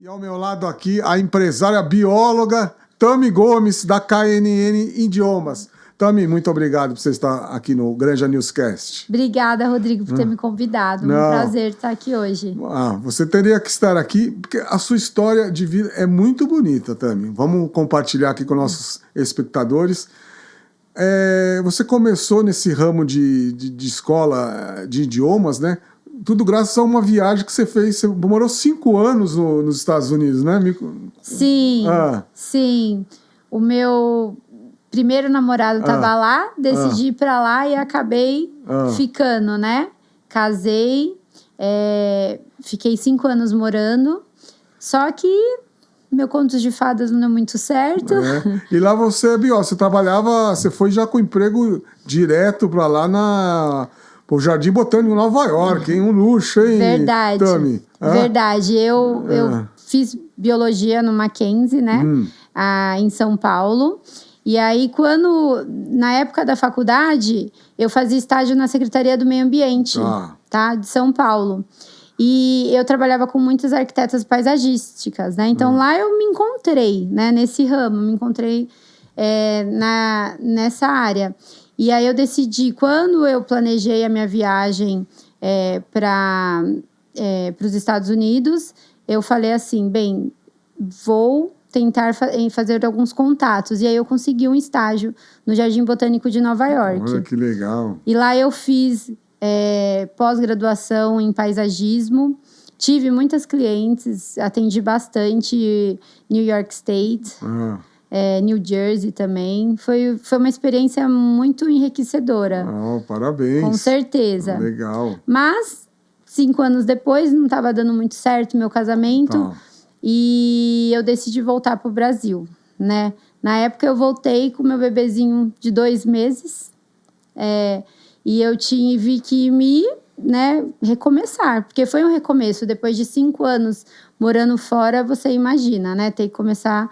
E ao meu lado aqui, a empresária bióloga Tami Gomes, da KNN Idiomas. Tami, muito obrigado por você estar aqui no Granja Newscast. Obrigada, Rodrigo, por ter me convidado. Um prazer estar aqui hoje. Você teria que estar aqui, porque a sua história de vida é muito bonita, Tami. Vamos compartilhar aqui com nossos espectadores. Você começou nesse ramo de escola de idiomas, né? Tudo graças a uma viagem que você fez. Você morou 5 anos nos Estados Unidos, né? Sim, sim. O meu primeiro namorado estava lá, decidi ir para lá e acabei ficando, né? Casei, fiquei 5 anos morando, só que meu conto de fadas não deu muito certo. E lá você trabalhava, você foi já com emprego direto para lá o Jardim Botânico, Nova York, hein? Um luxo, hein, Verdade. Tami? Verdade. Eu fiz biologia no Mackenzie, né? Em São Paulo. E aí, na época da faculdade, eu fazia estágio na Secretaria do Meio Ambiente, tá? De São Paulo. E eu trabalhava com muitas arquitetas paisagísticas, né? Então, lá eu me encontrei, né? Nesse ramo, me encontrei nessa área. E aí eu decidi, quando eu planejei a minha viagem para os Estados Unidos, eu falei assim, vou tentar fazer alguns contatos. E aí eu consegui um estágio no Jardim Botânico de Nova York. Olha que legal. E lá eu fiz pós-graduação em paisagismo. Tive muitas clientes, atendi bastante New York State. New Jersey também. Foi uma experiência muito enriquecedora. Parabéns. Com certeza. Legal. Mas, 5 anos depois, não estava dando muito certo o meu casamento. E eu decidi voltar para o Brasil, né? Na época, eu voltei com meu bebezinho de 2 meses. E eu tive que recomeçar. Porque foi um recomeço. Depois de 5 anos morando fora, você imagina, né? Ter que começar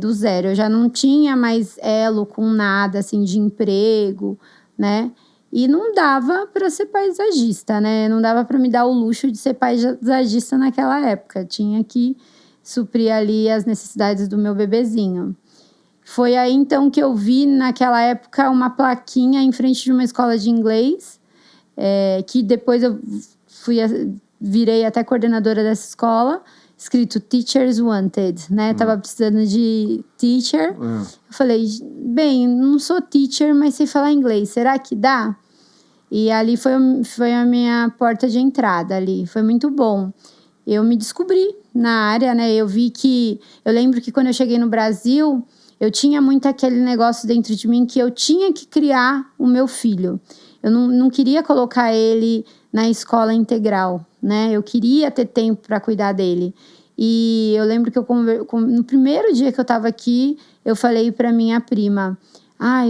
do zero. Eu já não tinha mais elo com nada, assim, de emprego, né? E não dava para ser paisagista, né? Não dava para me dar o luxo de ser paisagista naquela época. Tinha que suprir ali as necessidades do meu bebezinho. Foi aí, então, que eu vi, naquela época, uma plaquinha em frente de uma escola de inglês, que depois eu virei até coordenadora dessa escola, escrito Teachers Wanted, né? Tava precisando de teacher. Eu falei, não sou teacher, mas sei falar inglês. Será que dá? E ali foi a minha porta de entrada ali. Foi muito bom. Eu me descobri na área, né? Eu lembro que quando eu cheguei no Brasil, eu tinha muito aquele negócio dentro de mim que eu tinha que criar o meu filho. Eu não queria colocar ele na escola integral, né? Eu queria ter tempo para cuidar dele. E eu lembro que no primeiro dia que eu estava aqui, eu falei para minha prima,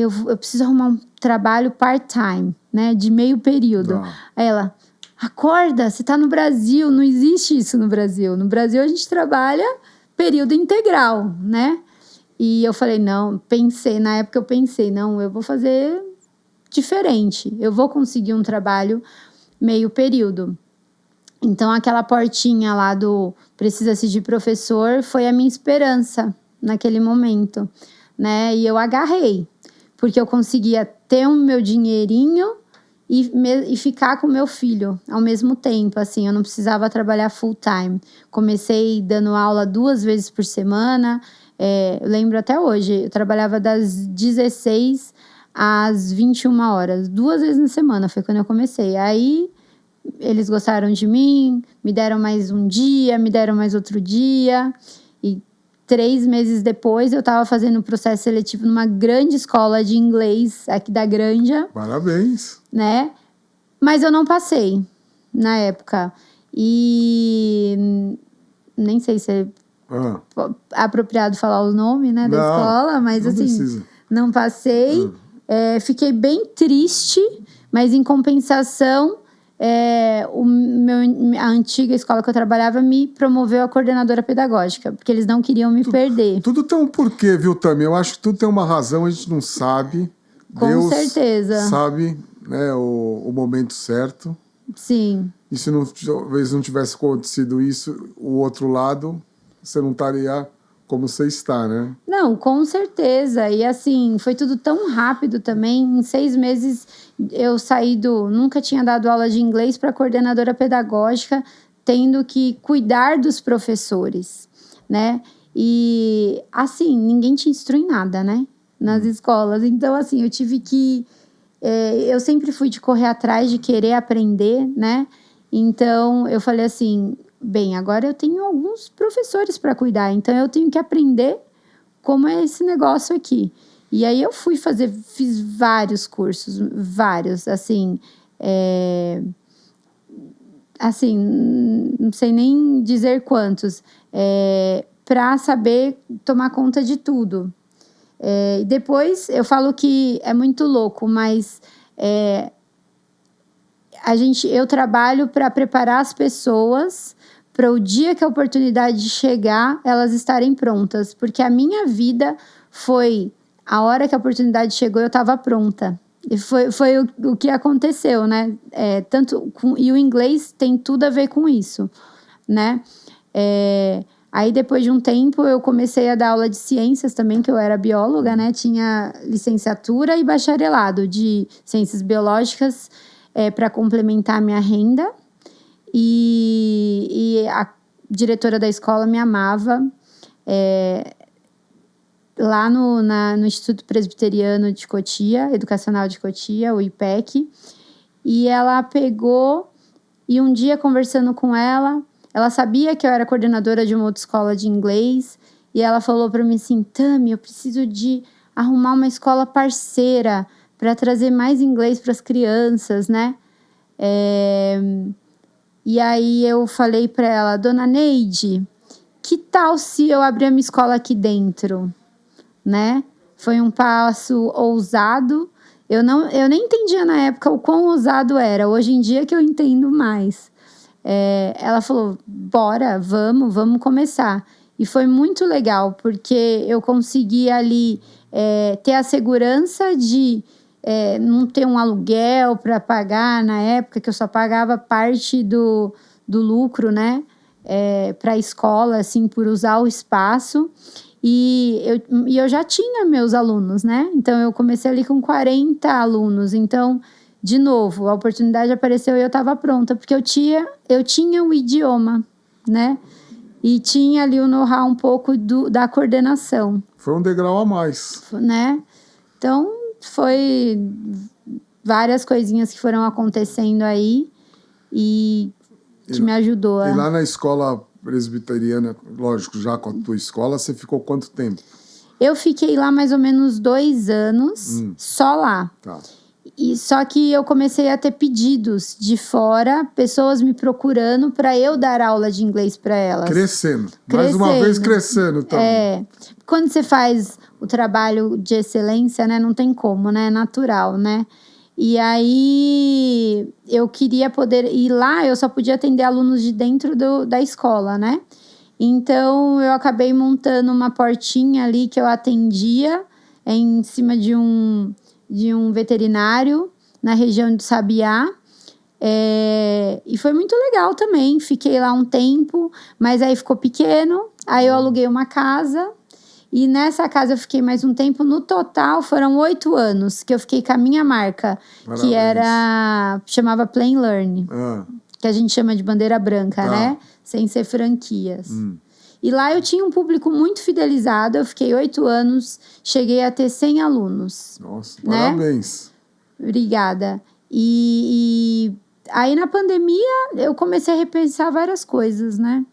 eu preciso arrumar um trabalho part-time, né? De meio período. Aí ela, acorda, você está no Brasil, não existe isso no Brasil. No Brasil a gente trabalha período integral, né? E eu falei, na época eu pensei, eu vou fazer diferente. Eu vou conseguir um trabalho meio período. Então, aquela portinha lá do precisa-se de professor foi a minha esperança naquele momento, né? E eu agarrei, porque eu conseguia ter o meu dinheirinho e ficar com o meu filho ao mesmo tempo, assim. Eu não precisava trabalhar full time. Comecei dando aula 2 vezes por semana. Eu lembro até hoje, eu trabalhava das 16 às 21 horas. 2 vezes na semana foi quando eu comecei. Aí eles gostaram de mim, me deram mais um dia, me deram mais outro dia. E 3 meses depois, eu estava fazendo um processo seletivo numa grande escola de inglês aqui da Granja. Parabéns! Né? Mas eu não passei na época. E nem sei se é apropriado falar o nome, né, da escola, mas não assim, precisa. Não passei. Fiquei bem triste, mas em compensação, a antiga escola que eu trabalhava me promoveu a coordenadora pedagógica, porque eles não queriam me perder. Tudo tem um porquê, viu, Tami? Eu acho que tudo tem uma razão, a gente não sabe. Com Deus certeza. sabe, né, o momento certo. Sim. E se talvez não tivesse acontecido isso, o outro lado, você não estaria como você está, né? Não, com certeza. E assim, foi tudo tão rápido também. Em 6 meses eu saí do. Nunca tinha dado aula de inglês para coordenadora pedagógica, tendo que cuidar dos professores, né? E assim, ninguém te instrui em nada, né? Nas escolas. Então, assim, eu tive que. Eu sempre fui de correr atrás, de querer aprender, né? Então, eu falei assim: bem, agora eu tenho alguns professores para cuidar, então eu tenho que aprender como é esse negócio aqui. E aí eu fiz vários cursos, vários, assim, não sei nem dizer quantos, para saber tomar conta de tudo. E depois eu falo que é muito louco, mas eu trabalho para preparar as pessoas para o dia que a oportunidade chegar, elas estarem prontas. Porque a minha vida foi, a hora que a oportunidade chegou, eu estava pronta. E foi o que aconteceu, né? E o inglês tem tudo a ver com isso, né? Aí, depois de um tempo, eu comecei a dar aula de ciências também, que eu era bióloga, né? Tinha licenciatura e bacharelado de ciências biológicas para complementar a minha renda. E a diretora da escola me amava. Lá no Instituto Presbiteriano de Cotia, Educacional de Cotia, o IPEC. E ela pegou, e um dia conversando com ela sabia que eu era coordenadora de uma outra escola de inglês, e ela falou para mim assim: Tami, eu preciso de arrumar uma escola parceira para trazer mais inglês para as crianças, né? E aí eu falei para ela: Dona Neide, que tal se eu abrir a minha escola aqui dentro? Né? Foi um passo ousado. Eu nem entendia na época o quão ousado era. Hoje em dia que eu entendo mais. Ela falou: bora, vamos começar. E foi muito legal, porque eu consegui ali ter a segurança de não ter um aluguel para pagar na época, que eu só pagava parte do lucro, né? Para a escola, assim, por usar o espaço. E eu já tinha meus alunos, né? Então, eu comecei ali com 40 alunos. Então, de novo, a oportunidade apareceu e eu estava pronta, porque eu tinha o idioma, né? E tinha ali o know-how um pouco da coordenação. Foi um degrau a mais. Né? Então, foi várias coisinhas que foram acontecendo aí e que me ajudou. E lá na escola presbiteriana, lógico, já com a tua escola, você ficou quanto tempo? Eu fiquei lá mais ou menos 2 anos, só lá. Tá. Só que eu comecei a ter pedidos de fora, pessoas me procurando para eu dar aula de inglês para elas. Crescendo. Mais uma vez crescendo também. Quando você faz o trabalho de excelência, né, não tem como, né? É natural, né? E aí eu queria poder ir lá, eu só podia atender alunos de dentro da escola, né? Então eu acabei montando uma portinha ali que eu atendia em cima de um veterinário na região de Sabiá. E foi muito legal também. Fiquei lá um tempo, mas aí ficou pequeno. Aí eu aluguei uma casa. E nessa casa eu fiquei mais um tempo. No total, foram 8 anos que eu fiquei com a minha marca. Parabéns. Que chamava Plain Learn. Que a gente chama de bandeira branca, né? Sem ser franquias. E lá eu tinha um público muito fidelizado. Eu fiquei 8 anos. Cheguei a ter 100 alunos. Nossa, né? parabéns. Obrigada. E aí na pandemia eu comecei a repensar várias coisas, né?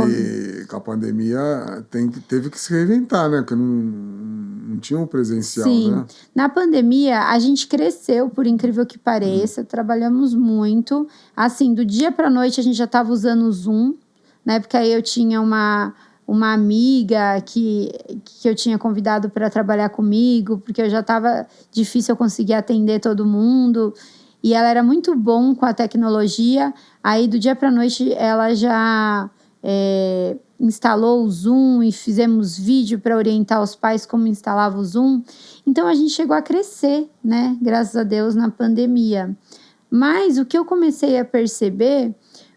E com a pandemia teve que se reinventar, né? Porque não tinha um presencial, Sim. né? Na pandemia, a gente cresceu, por incrível que pareça. Trabalhamos muito. Assim, do dia para noite, a gente já estava usando o Zoom, né? Porque aí eu tinha uma amiga que eu tinha convidado para trabalhar comigo, porque eu já estava difícil eu conseguir atender todo mundo. E ela era muito bom com a tecnologia. Aí, do dia para noite, ela já instalou o Zoom e fizemos vídeo para orientar os pais como instalava o Zoom. Então, a gente chegou a crescer, né? Graças a Deus, na pandemia. Mas o que eu comecei a perceber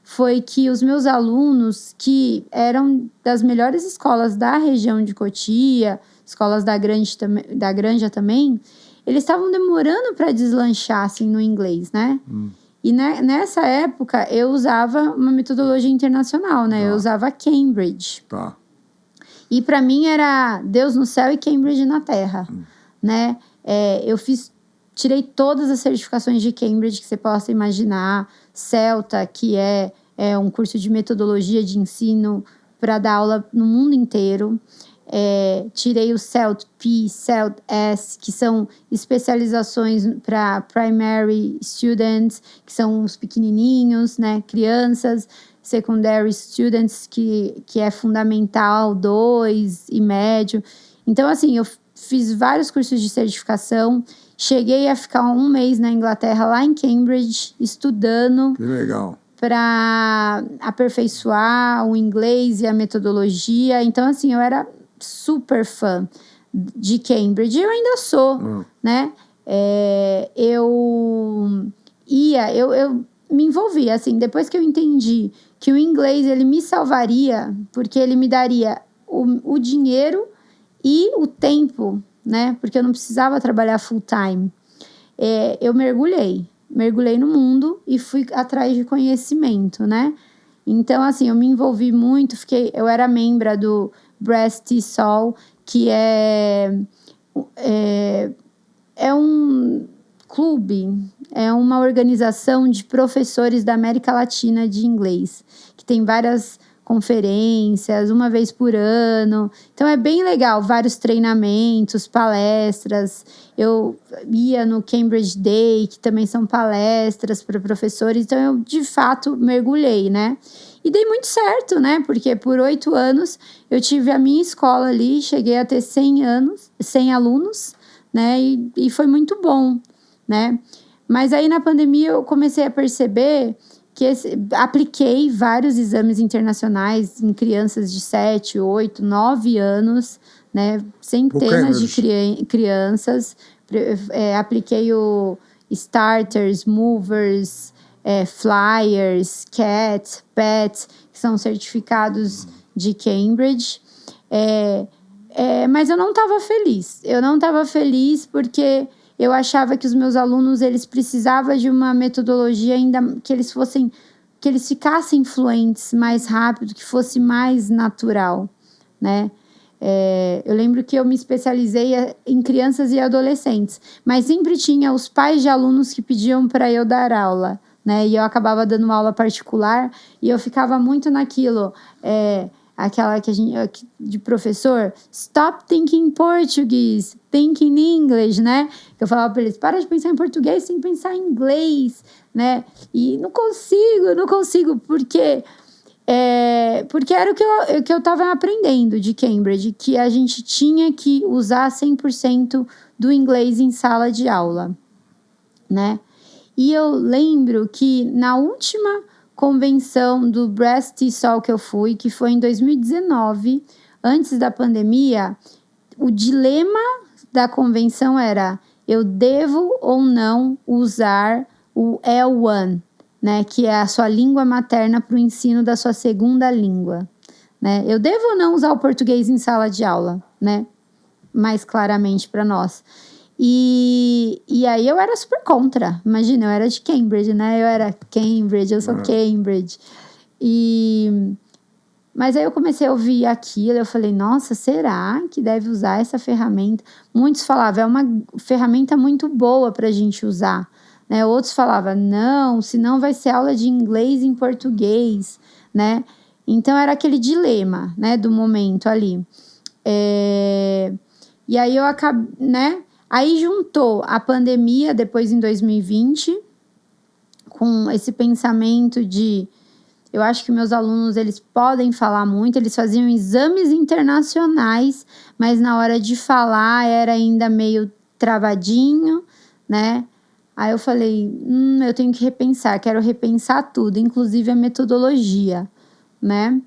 foi que os meus alunos, que eram das melhores escolas da região de Cotia, escolas da Granja também, eles estavam demorando para deslanchar assim, no inglês, né? E nessa época eu usava uma metodologia internacional, né? Eu usava Cambridge. Tá. E para mim era Deus no céu e Cambridge na terra, né? Eu tirei todas as certificações de Cambridge que você possa imaginar. CELTA, que é um curso de metodologia de ensino para dar aula no mundo inteiro. Tirei o CELT-P, CELT-S, que são especializações para primary students, que são os pequenininhos, né? Crianças. Secondary students, que é fundamental, 2 e médio. Então, assim, eu fiz vários cursos de certificação. Cheguei a ficar 1 mês na Inglaterra, lá em Cambridge, estudando. Que legal. Para aperfeiçoar o inglês e a metodologia. Então, assim, eu era super fã de Cambridge. Eu ainda sou, né? Eu me envolvi, assim, depois que eu entendi que o inglês, ele me salvaria, porque ele me daria o dinheiro e o tempo, né? Porque eu não precisava trabalhar full time. Eu mergulhei no mundo e fui atrás de conhecimento, né? Então, assim, eu me envolvi muito, eu era membro do Breast TESOL, que é um clube, é uma organização de professores da América Latina de inglês, que tem várias conferências, 1 vez por ano. Então, é bem legal, vários treinamentos, palestras. Eu ia no Cambridge Day, que também são palestras para professores. Então, eu, de fato, mergulhei, né? E dei muito certo, né? Porque por 8 anos, eu tive a minha escola ali, cheguei a ter 100 alunos, né? E foi muito bom, né? Mas aí na pandemia eu comecei a perceber que apliquei vários exames internacionais em crianças de 7, 8, 9 anos, né? Centenas de crianças. Apliquei o Starters, Movers, Flyers, CAT, PET, que são certificados de Cambridge. Mas eu não estava feliz. Eu não estava feliz porque eu achava que os meus alunos, eles precisavam de uma metodologia ainda que eles ficassem fluentes mais rápido, que fosse mais natural, né? Eu lembro que eu me especializei em crianças e adolescentes, mas sempre tinha os pais de alunos que pediam para eu dar aula, né? E eu acabava dando uma aula particular e eu ficava muito naquilo, aquela que de professor, stop thinking Portuguese, thinking English, né? Eu falava para eles, para de pensar em português, tem que pensar em inglês, né? E não consigo, porque era o que eu estava aprendendo de Cambridge, que a gente tinha que usar 100% do inglês em sala de aula, né? E eu lembro que na última convenção do Breast TESOL que eu fui, que foi em 2019, antes da pandemia, o dilema da convenção era: eu devo ou não usar o L1, né, que é a sua língua materna para o ensino da sua segunda língua, né? Eu devo ou não usar o português em sala de aula, né? Mais claramente para nós. E aí eu era super contra. Imagina, eu era de Cambridge, né? Eu sou Cambridge. Mas aí eu comecei a ouvir aquilo, eu falei, nossa, será que deve usar essa ferramenta? Muitos falavam, é uma ferramenta muito boa para a gente usar, né? Outros falavam, não, senão vai ser aula de inglês em português, né? Então era aquele dilema, né, do momento ali. E aí eu acabei, né? Aí juntou a pandemia, depois em 2020, com esse pensamento de... Eu acho que meus alunos, eles podem falar muito, eles faziam exames internacionais, mas na hora de falar era ainda meio travadinho, né? Aí eu falei, eu tenho que repensar, quero repensar tudo, inclusive a metodologia, né?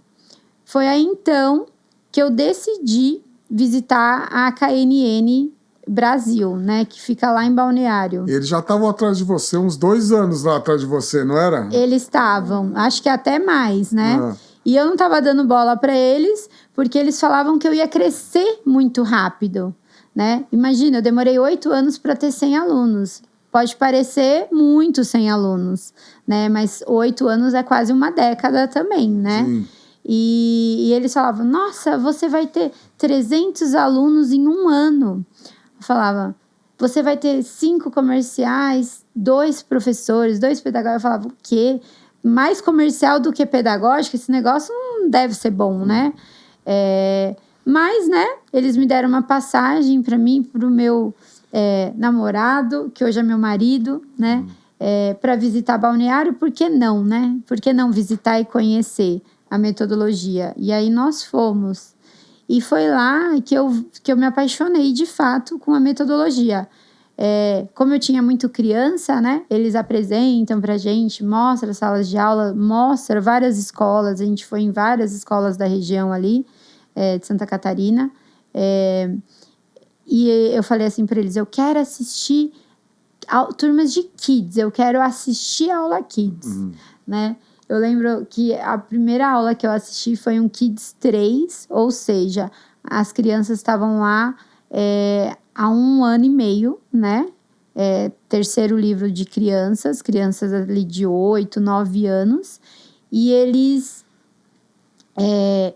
Foi aí então que eu decidi visitar a KNN Brasil, né? Que fica lá em Balneário. Eles já estavam atrás de você, uns 2 anos lá atrás de você, não era? Eles estavam, acho que até mais, né? Ah. E eu não tava dando bola para eles, porque eles falavam que eu ia crescer muito rápido, né? Imagina, eu demorei 8 anos para ter 100 alunos. Pode parecer muito 100 alunos, né? Mas 8 anos é quase uma década também, né? Sim. E eles falavam, nossa, você vai ter 300 alunos em um ano. Eu falava, você vai ter 5 comerciais, 2 professores, 2 pedagogos. Eu falava, o quê? Mais comercial do que pedagógico? Esse negócio não deve ser bom, né? Mas, né, eles me deram uma passagem para mim, para o meu namorado, que hoje é meu marido, né? Para visitar Balneário, por que não, né? Por que não visitar e conhecer a metodologia? E aí nós fomos. E foi lá que eu me apaixonei, de fato, com a metodologia. Como eu tinha muito criança, né? Eles apresentam pra gente, mostra salas de aula, mostra várias escolas. A gente foi em várias escolas da região ali, de Santa Catarina. E eu falei assim para eles, eu quero assistir turmas de kids, eu quero assistir a aula kids, né? Eu lembro que a primeira aula que eu assisti foi um Kids 3, ou seja, as crianças estavam lá há 1 ano e meio, né? Terceiro livro de crianças ali de 8, 9 anos, e eles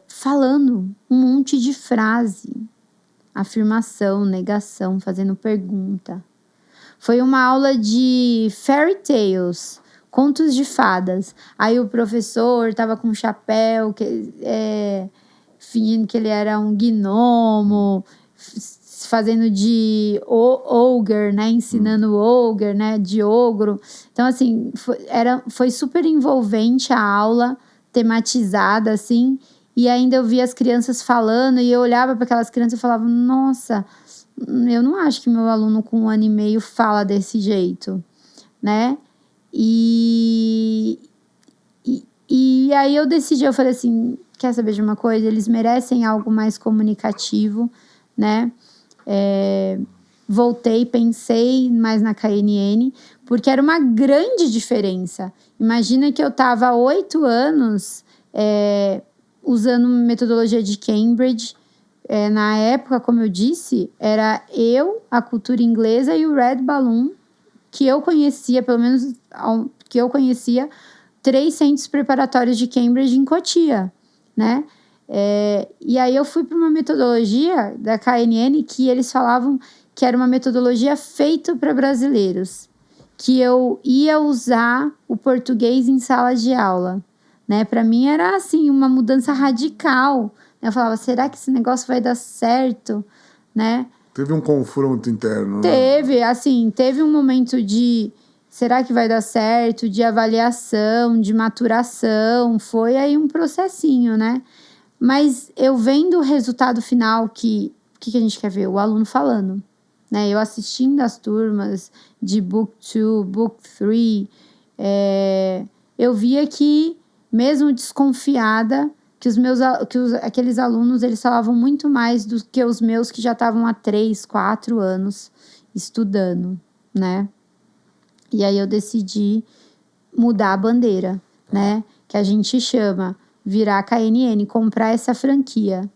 falando um monte de frase, afirmação, negação, fazendo pergunta. Foi uma aula de fairy tales, contos de fadas. Aí o professor tava com um chapéu, fingindo que ele era um gnomo, fazendo de ogre, né? Ensinando ogre, né? De ogro. Então, assim, foi super envolvente a aula, tematizada, assim. E ainda eu via as crianças falando e eu olhava para aquelas crianças e falava, nossa, eu não acho que meu aluno com 1 ano e meio fala desse jeito, né? E aí eu decidi, eu falei assim, quer saber de uma coisa? Eles merecem algo mais comunicativo, né? Voltei, pensei mais na KNN, porque era uma grande diferença. Imagina que eu estava há 8 anos usando metodologia de Cambridge. Na época, como eu disse, era eu, a cultura inglesa e o Red Balloon, que eu conhecia, pelo menos que eu conhecia, 3 centros preparatórios de Cambridge em Cotia, né? E aí eu fui para uma metodologia da KNN que eles falavam que era uma metodologia feita para brasileiros, que eu ia usar o português em sala de aula, né? Para mim era assim uma mudança radical. Eu falava, será que esse negócio vai dar certo, né? Teve um confronto interno, né? Teve um momento de será que vai dar certo, de avaliação, de maturação, foi aí um processinho, né? Mas eu vendo o resultado final, que a gente quer ver? O aluno falando, né? Eu assistindo as turmas de Book 2, Book 3, eu via que, mesmo desconfiada, que aqueles alunos, eles falavam muito mais do que os meus que já estavam há 3, 4 anos estudando, né? E aí eu decidi mudar a bandeira, né? Que a gente chama virar KNN, comprar essa franquia,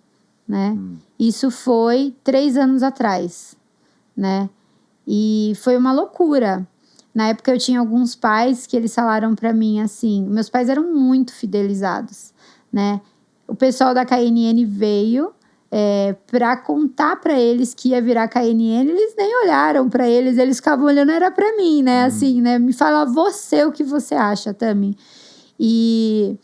né? Isso foi 3 anos atrás, né? E foi uma loucura. Na época eu tinha alguns pais que eles falaram para mim assim, meus pais eram muito fidelizados, né? O pessoal da KNN veio para contar para eles que ia virar KNN, eles nem olharam para eles ficavam olhando, era para mim, né? Assim, né? Me fala você o que você acha, Tami. E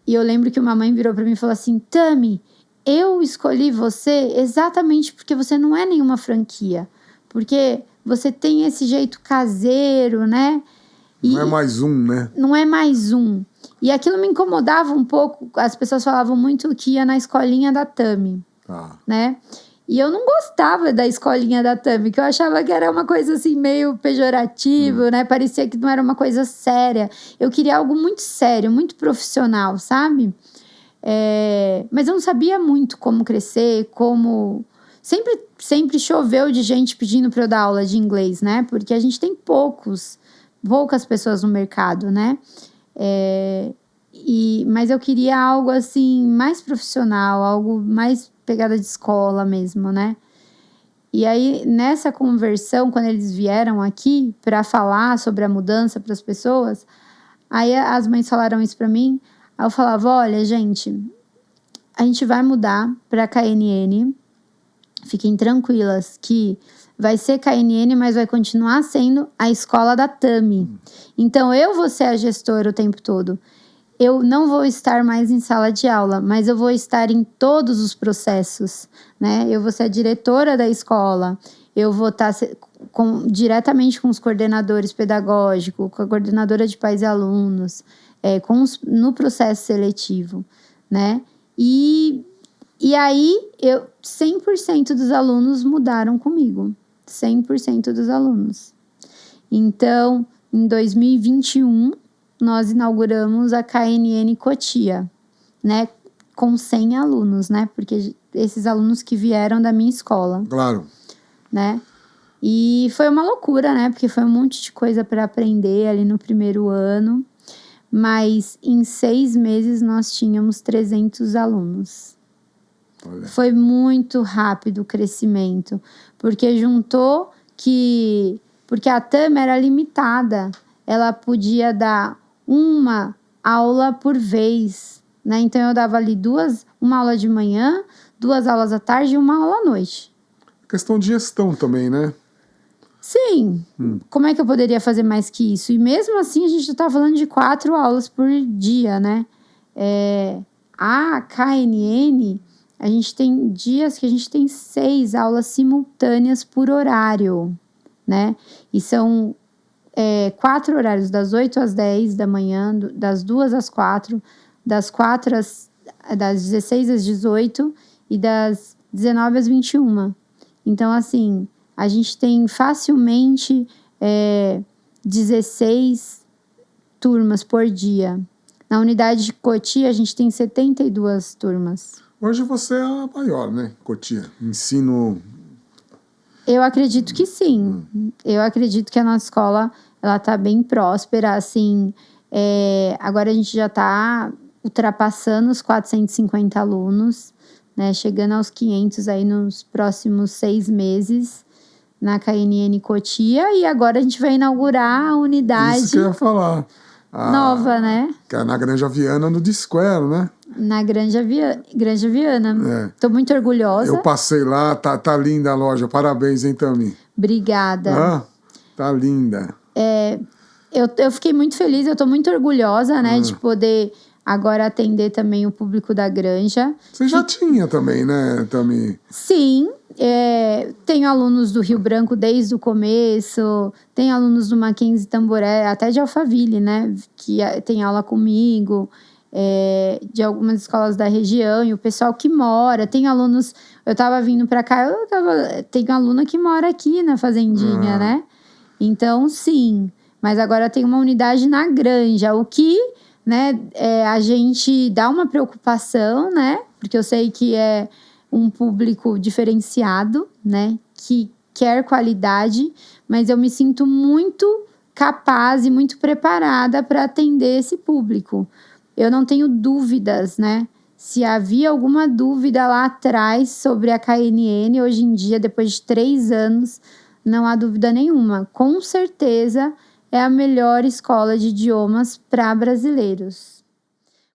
eu lembro que uma mãe virou para mim e falou assim, Tami, eu escolhi você exatamente porque você não é nenhuma franquia, porque você tem esse jeito caseiro, né? Não é mais um, né? Não é mais um. E aquilo me incomodava um pouco. As pessoas falavam muito que ia na escolinha da Tami, né? E eu não gostava da escolinha da Tami, que eu achava que era uma coisa assim meio pejorativa, né? Parecia que não era uma coisa séria. Eu queria algo muito sério, muito profissional, sabe? Mas eu não sabia muito como crescer, como sempre choveu de gente pedindo para eu dar aula de inglês, né? Porque a gente tem poucas pessoas no mercado, né? Mas eu queria algo assim mais profissional, algo mais pegada de escola mesmo, né? E aí, nessa conversão, quando eles vieram aqui para falar sobre a mudança para as pessoas, aí as mães falaram isso para mim. Aí eu falava, olha, gente, a gente vai mudar para KNN. Fiquem tranquilas que vai ser KNN, mas vai continuar sendo a escola da Tami. Então, eu vou ser a gestora o tempo todo. Eu não vou estar mais em sala de aula, mas eu vou estar em todos os processos, né? Eu vou ser a diretora da escola, eu vou estar diretamente com os coordenadores pedagógicos, com a coordenadora de pais e alunos, no processo seletivo, né? E aí, 100% dos alunos mudaram comigo. 100% dos alunos. Então, em 2021, nós inauguramos a KNN Cotia, né? Com 100 alunos, né? Porque esses alunos que vieram da minha escola. Claro. Né? E foi uma loucura, né? Porque foi um monte de coisa para aprender ali no primeiro ano. Mas em 6 meses nós tínhamos 300 alunos. Olha. Foi muito rápido o crescimento, porque juntou porque a Tami era limitada, ela podia dar uma aula por vez, né? Então eu dava ali uma aula de manhã, 2 aulas à tarde e uma aula à noite. Questão de gestão também, né? Sim, como é que eu poderia fazer mais que isso? E mesmo assim a gente já tá falando de 4 aulas por dia, né? A KNN, a gente tem dias que a gente tem 6 aulas simultâneas por horário, né? E são 4 horários, das 8 às 10 da manhã, das 2 às 4, das 16 às 18 e das 19 às 21. Então, assim, a gente tem facilmente 16 turmas por dia. Na unidade de Cotia, a gente tem 72 turmas. Hoje você é a maior, né, Cotia? Ensino... Eu acredito que sim. Eu acredito que a nossa escola, ela tá bem próspera, assim. Agora a gente já tá ultrapassando os 450 alunos, né? Chegando aos 500 aí nos próximos 6 meses na KNN Cotia. E agora a gente vai inaugurar a unidade... Isso que eu ia falar. Nova, né? Que é na Granja Viana, no Disquero, né? Na Granja Viana. Tô muito orgulhosa. Eu passei lá, tá linda a loja. Parabéns, hein, Tami? Obrigada. Tá linda. Eu fiquei muito feliz, eu tô muito orgulhosa, né? De poder agora atender também o público da Granja. Você já tinha também, né, Tami? Sim. Tenho alunos do Rio Branco desde o começo, tenho alunos do Mackenzie Tamboré, até de Alphaville, né, que tem aula comigo, de algumas escolas da região, e o pessoal que mora, tem alunos, eu tava vindo pra cá, tenho aluna que mora aqui na Fazendinha, né, então sim, mas agora tem uma unidade na Granja, o que, né, a gente dá uma preocupação, né, porque eu sei que um público diferenciado, né, que quer qualidade, mas eu me sinto muito capaz e muito preparada para atender esse público. Eu não tenho dúvidas, né? Se havia alguma dúvida lá atrás sobre a KNN, hoje em dia, depois de 3 anos, não há dúvida nenhuma. Com certeza é a melhor escola de idiomas para brasileiros.